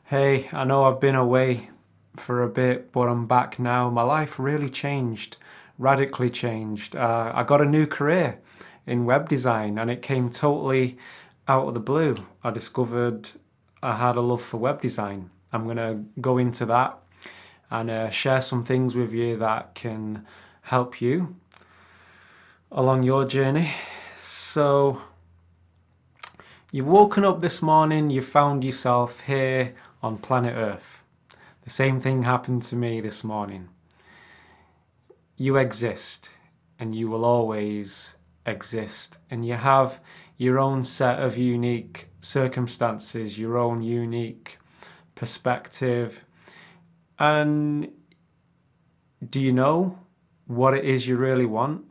Hey, I know I've been away for a bit, but I'm back now. My life really changed, radically changed. I got a new career in web design, and it came totally out of the blue. I discovered I had a love for web design. I'm gonna go into that and share some things with you that can help you along your journey. So, you've woken up this morning, you found yourself here on planet Earth. The same thing happened to me this morning. You exist, and you will always exist, and you have your own set of unique circumstances, your own unique perspective. And do you know what it is you really want?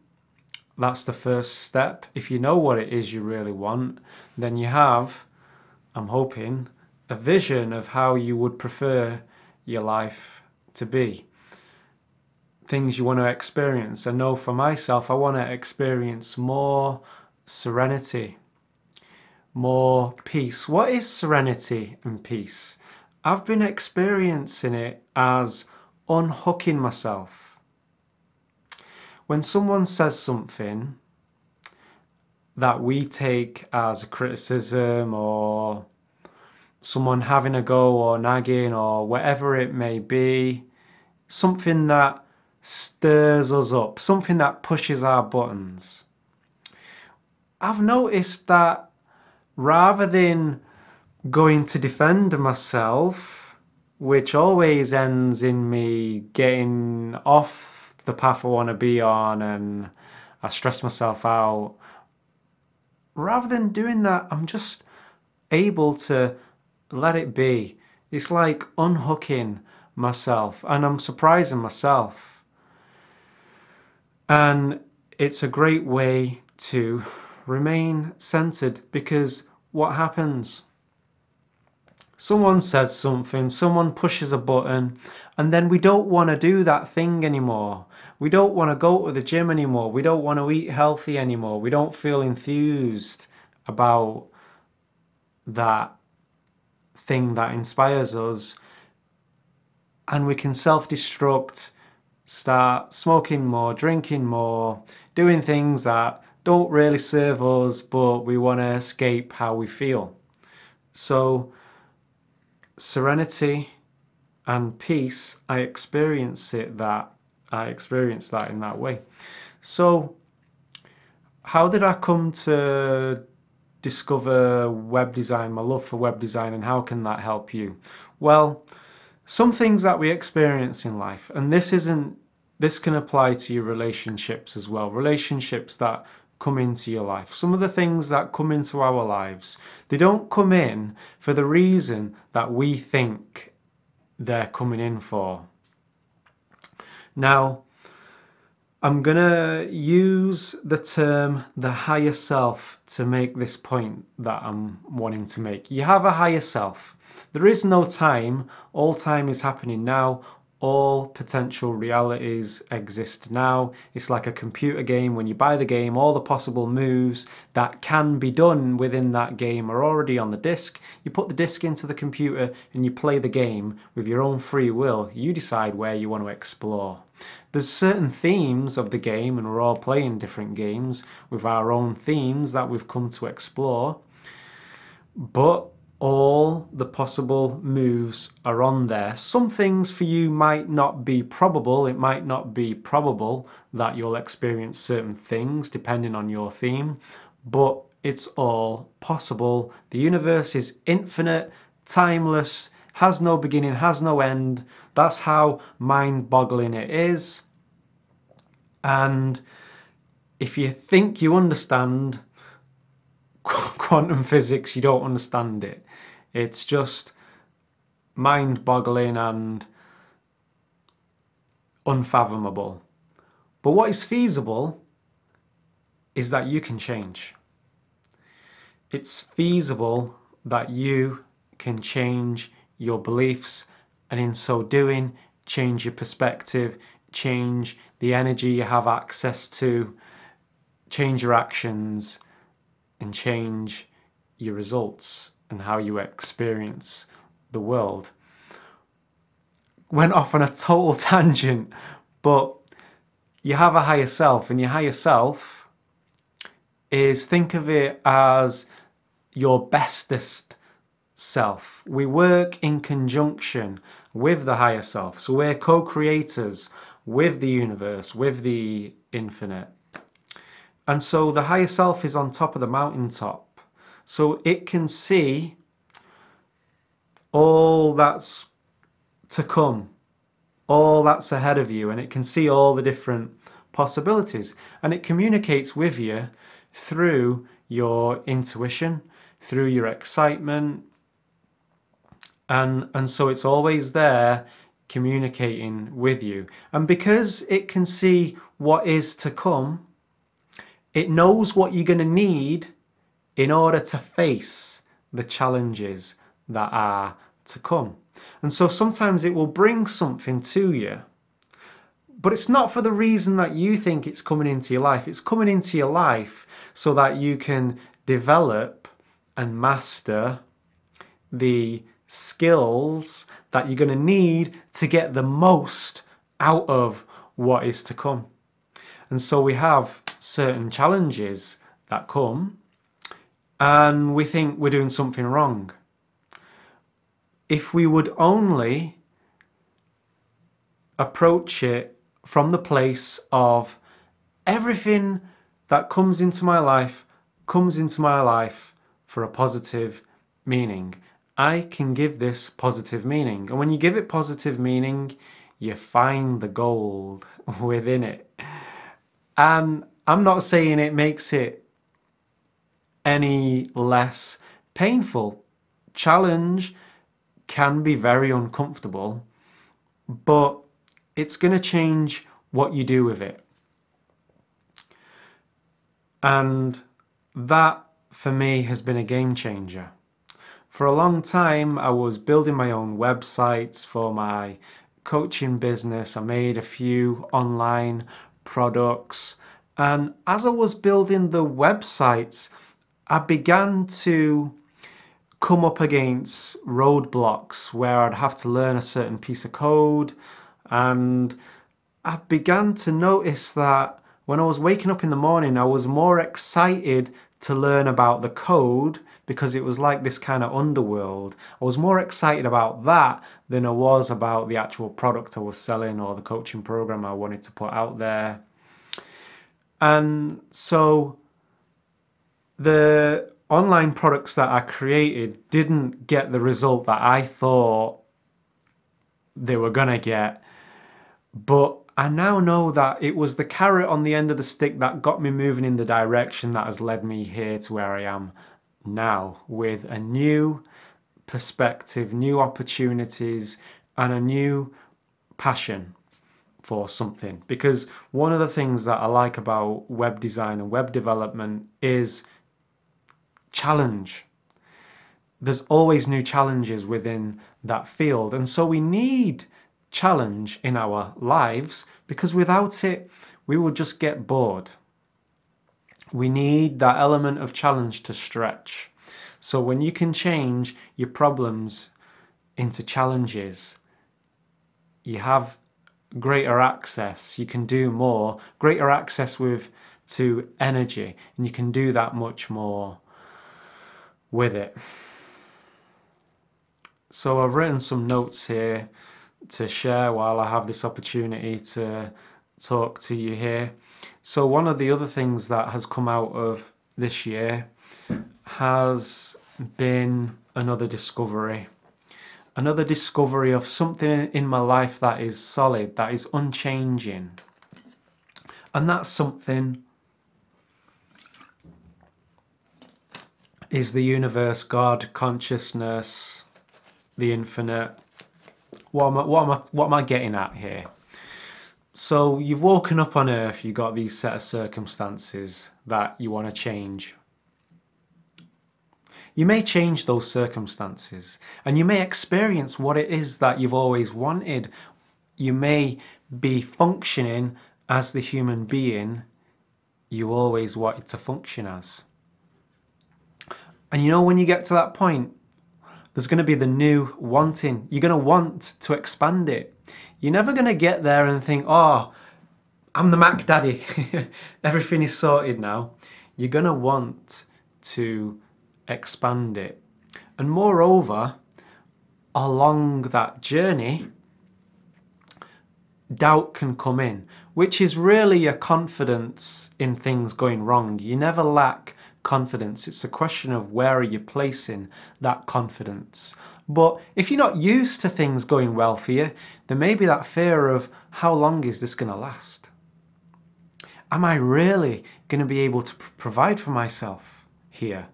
That's the first step. If you know what it is you really want, then you have, I'm hoping, a vision of how you would prefer your life to be. Things you want to experience. I know for myself, I want to experience more serenity, more peace. What is serenity and peace? I've been experiencing it as unhooking myself. When someone says something that we take as a criticism or someone having a go or nagging or whatever it may be, something that stirs us up, something that pushes our buttons. I've noticed that rather than going to defend myself, which always ends in me getting off the path I want to be on and I stress myself out, rather than doing that, I'm just able to let it be. It's like unhooking myself, and I'm surprising myself. And it's a great way to remain centered, because what happens? Someone says something, someone pushes a button, and then we don't want to do that thing anymore. We don't want to go to the gym anymore. We don't want to eat healthy anymore. We don't feel enthused about that thing that inspires us. And we can self-destruct, start smoking more, drinking more, doing things that don't really serve us, but we want to escape how we feel. So serenity and peace, I experience that in that way. So how did I come to discover web design, my love for web design, and how can that help you? Well, some things that we experience in life, and this can apply to your relationships as well, relationships that come into your life. Some of the things that come into our lives, they don't come in for the reason that we think they're coming in for. Now, I'm gonna use the term the higher self to make this point that I'm wanting to make. You have a higher self. There is no time. All time is happening now. All potential realities exist now. It's like a computer game. When you buy the game, all the possible moves that can be done within that game are already on the disc. You put the disc into the computer and you play the game with your own free will. You decide where you want to explore. There's certain themes of the game, and we're all playing different games with our own themes that we've come to explore, but all the possible moves are on there. Some things for you might not be probable. It might not be probable that you'll experience certain things depending on your theme, but it's all possible. The universe is infinite, timeless, has no beginning, has no end. That's how mind-boggling it is. And if you think you understand quantum physics, you don't understand it. It's just mind-boggling and unfathomable. But what is feasible is that you can change. It's feasible that you can change your beliefs, and in so doing, change your perspective, change the energy you have access to, change your actions, and change your results and how you experience the world. Went off on a total tangent, but you have a higher self, and your higher self is, think of it as your bestest self. We work in conjunction with the higher self, so we're co-creators with the universe, with the infinite. And so the higher self is on top of the mountaintop, so it can see all that's to come, all that's ahead of you, and it can see all the different possibilities, and it communicates with you through your intuition, through your excitement, and so it's always there communicating with you. And because it can see what is to come, it knows what you're going to need in order to face the challenges that are to come. And so sometimes it will bring something to you, but it's not for the reason that you think it's coming into your life. It's coming into your life so that you can develop and master the skills that you're going to need to get the most out of what is to come. And so we have certain challenges that come, and we think we're doing something wrong. If we would only approach it from the place of everything that comes into my life for a positive meaning. I can give this positive meaning. And when you give it positive meaning, you find the gold within it. And I'm not saying it makes it any less painful. Challenge can be very uncomfortable, but it's going to change what you do with it. And that, for me, has been a game changer. For a long time, I was building my own websites for my coaching business. I made a few online products. And as I was building the websites, I began to come up against roadblocks where I'd have to learn a certain piece of code. And I began to notice that when I was waking up in the morning, I was more excited to learn about the code, because it was like this kind of underworld. I was more excited about that than I was about the actual product I was selling or the coaching program I wanted to put out there. And so the online products that I created didn't get the result that I thought they were gonna get, but I now know that it was the carrot on the end of the stick that got me moving in the direction that has led me here to where I am now, with a new perspective, new opportunities, and a new passion for something. Because one of the things that I like about web design and web development is challenge. There's always new challenges within that field, and so we need challenge in our lives, because without it we will just get bored. We need that element of challenge to stretch. So when you can change your problems into challenges, you have greater access, you can do more, greater access to energy, and you can do that much more with it. So I've written some notes here to share while I have this opportunity to talk to you here. So one of the other things that has come out of this year has been another discovery of something in my life that is solid, that is unchanging. And that something is the universe, God, consciousness, the infinite. What am I getting at here? So you've woken up on Earth, you've got these set of circumstances that you want to change. You may change those circumstances, and you may experience what it is that you've always wanted. You may be functioning as the human being you always wanted to function as. And you know, when you get to that point, There's going to be the new wanting. You're going to want to expand it. You're never going to get there and think, oh, I'm the Mac Daddy. Everything is sorted now. You're going to want to expand it. And moreover, along that journey, doubt can come in, which is really a confidence in things going wrong. You never lack confidence. It's a question of where are you placing that confidence. But if you're not used to things going well for you, there may be that fear of how long is this going to last? Am I really going to be able to provide for myself here?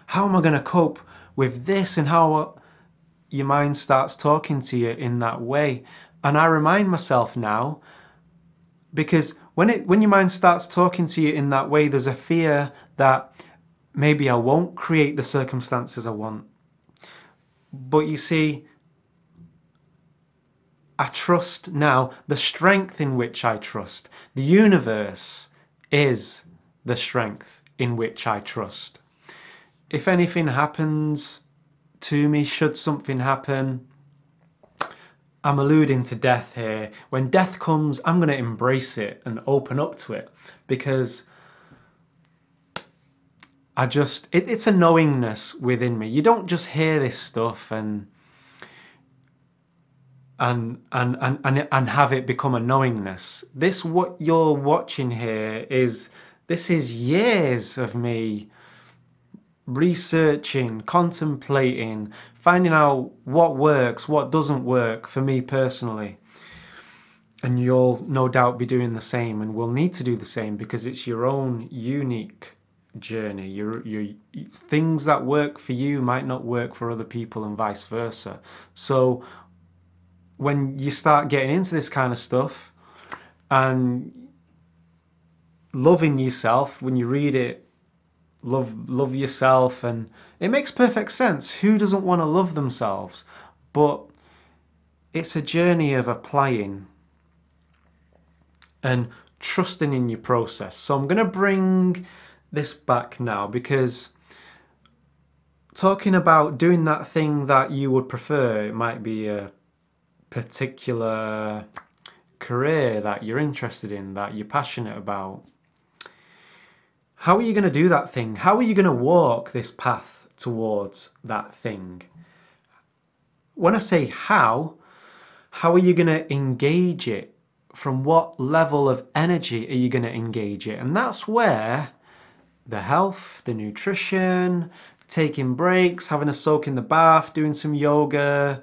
How am I going to cope with this? And how your mind starts talking to you in that way. And I remind myself now, because when your mind starts talking to you in that way, there's a fear that maybe I won't create the circumstances I want. But you see, I trust now, the strength in which I trust. The universe is the strength in which I trust. If anything happens to me, should something happen, I'm alluding to death here. When death comes, I'm going to embrace it and open up to it, because it's a knowingness within me. You don't just hear this stuff and have it become a knowingness. This, what you're watching here, this is years of me researching, contemplating, finding out what works, what doesn't work for me personally. And you'll no doubt be doing the same, and will need to do the same, because it's your own unique journey. Your things that work for you might not work for other people, and vice versa. So when you start getting into this kind of stuff and loving yourself, when you read it, love yourself, and it makes perfect sense. Who doesn't want to love themselves? But it's a journey of applying and trusting in your process. So I'm going to bring this back now, because talking about doing that thing that you would prefer, it might be a particular career that you're interested in, that you're passionate about. How are you going to do that thing? How are you going to walk this path towards that thing? When I say how are you going to engage it? From what level of energy are you going to engage it? And that's where the health, the nutrition, taking breaks, having a soak in the bath, doing some yoga,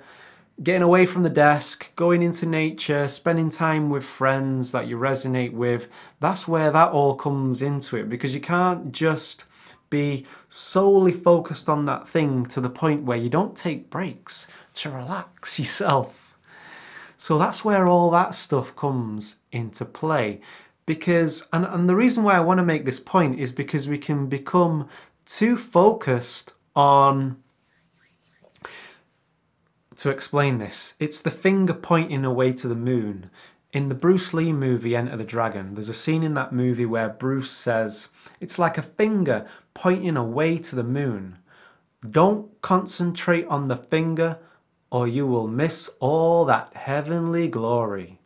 getting away from the desk, going into nature, spending time with friends that you resonate with, that's where that all comes into it. Because you can't just be solely focused on that thing to the point where you don't take breaks to relax yourself. So that's where all that stuff comes into play. Because, and the reason why I want to make this point is because we can become too focused on, to explain this, it's the finger pointing away to the moon. In the Bruce Lee movie Enter the Dragon, there's a scene in that movie where Bruce says, it's like a finger pointing away to the moon. Don't concentrate on the finger or you will miss all that heavenly glory.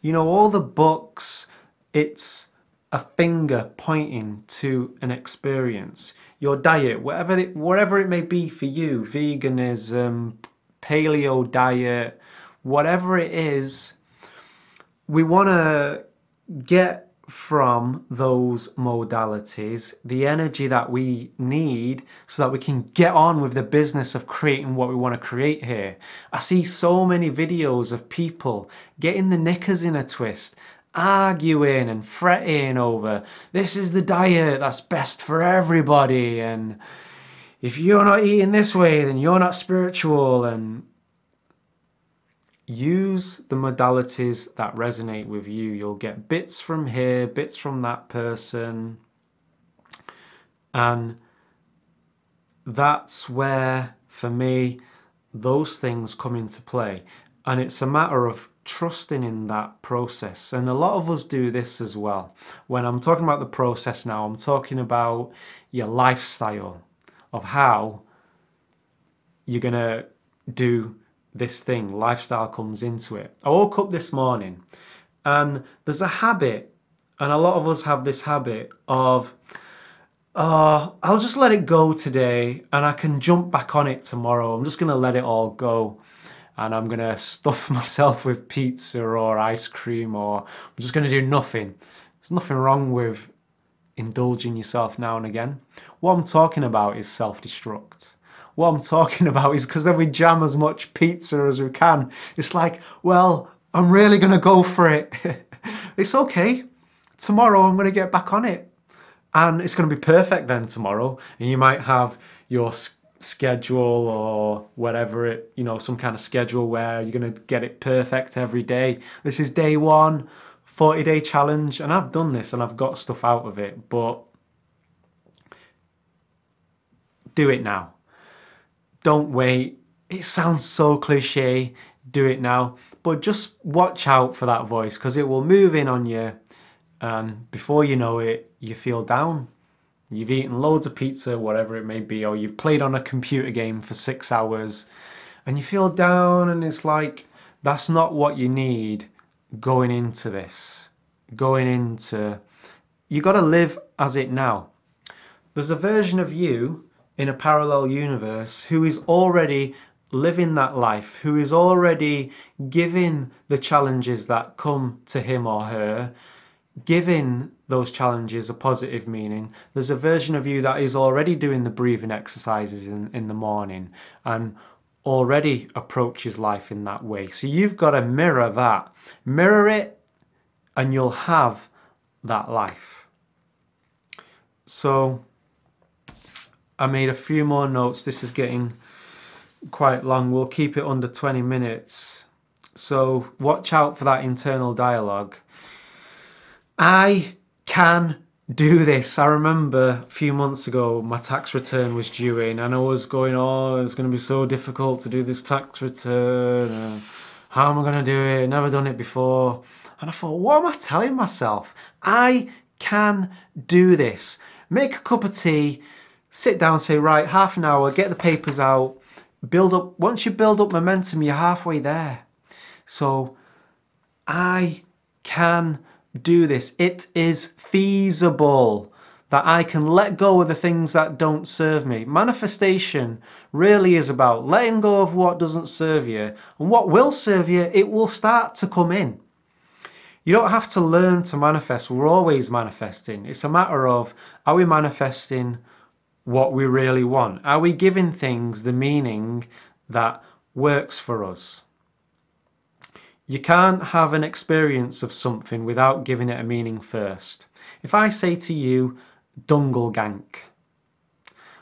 You know, all the books, it's a finger pointing to an experience. Your diet, whatever it may be for you, veganism, paleo diet, whatever it is, we want to get from those modalities the energy that we need so that we can get on with the business of creating what we want to create here. I see so many videos of people getting the knickers in a twist, arguing and fretting over this is the diet that's best for everybody, and if you're not eating this way then you're not spiritual. And use the modalities that resonate with you. You'll get bits from here, bits from that person, and that's where, for me, those things come into play. And it's a matter of trusting in that process. And a lot of us do this as well. When I'm talking about the process now, I'm talking about your lifestyle, of how you're gonna do this thing. Lifestyle comes into it. I woke up this morning and there's a habit, and a lot of us have this habit of, I'll just let it go today and I can jump back on it tomorrow. I'm just gonna let it all go and I'm gonna stuff myself with pizza or ice cream, or I'm just gonna do nothing. There's nothing wrong with indulging yourself now and again. What I'm talking about is self-destruct. What I'm talking about is, because then we jam as much pizza as we can. It's like, well, I'm really gonna go for it. It's okay. Tomorrow I'm gonna get back on it. And it's gonna be perfect then tomorrow. And you might have your schedule or whatever it, you know, some kind of schedule where you're gonna get it perfect every day. This is day one, 40-day challenge, and I've done this and I've got stuff out of it, but do it now. Don't wait. It sounds so cliche, do it now, but just watch out for that voice, because it will move in on you, and before you know it, you feel down. You've eaten loads of pizza, whatever it may be, or you've played on a computer game for 6 hours and you feel down, and it's like, that's not what you need going into this. You got to live as it now. There's a version of you in a parallel universe who is already living that life, who is already giving the challenges that come to him or her, giving those challenges a positive meaning. There's a version of you that is already doing the breathing exercises in the morning and already approaches life in that way. So you've got to mirror that. Mirror it and you'll have that life. So I made a few more notes. This is getting quite long. We'll keep it under 20 minutes. So watch out for that internal dialogue. I can do this. I remember a few months ago my tax return was due in and I was going, oh, it's going to be so difficult to do this tax return. How am I going to do it? Never done it before. And I thought, what am I telling myself? I can do this. Make a cup of tea, sit down, say, right, half an hour, get the papers out, build up. Once you build up momentum, you're halfway there. So I can do this. It is feasible that I can let go of the things that don't serve me. Manifestation really is about letting go of what doesn't serve you, and what will serve you, it will start to come in. You don't have to learn to manifest. We're always manifesting. It's a matter of, are we manifesting what we really want? Are we giving things the meaning that works for us? You can't have an experience of something without giving it a meaning first. If I say to you, Dungle Gank,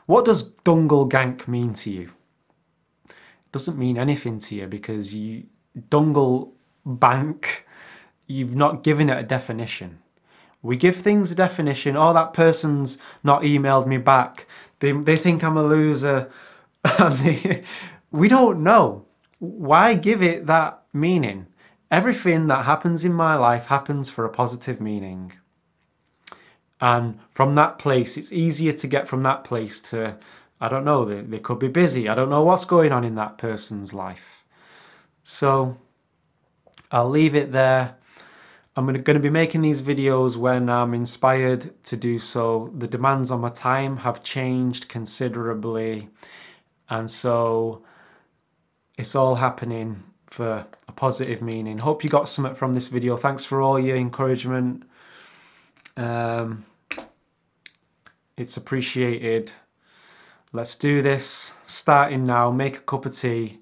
what does Dungle Gank mean to you? It doesn't mean anything to you, because you, Dungle Bank, you've not given it a definition. We give things a definition. Oh, that person's not emailed me back. They think I'm a loser. We don't know. Why give it that meaning? Everything that happens in my life happens for a positive meaning. And from that place, it's easier to get from that place to, I don't know, they could be busy. I don't know what's going on in that person's life. So I'll leave it there. I'm going to be making these videos when I'm inspired to do so. The demands on my time have changed considerably, and so it's all happening for a positive meaning. Hope you got something from this video. Thanks for all your encouragement. It's appreciated. Let's do this. Starting now. Make a cup of tea.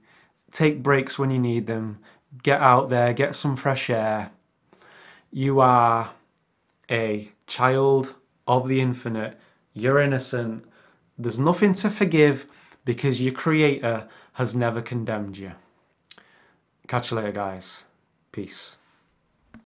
Take breaks when you need them. Get out there. Get some fresh air. You are a child of the infinite. You're innocent. There's nothing to forgive, because your creator has never condemned you. Catch you later, guys. Peace.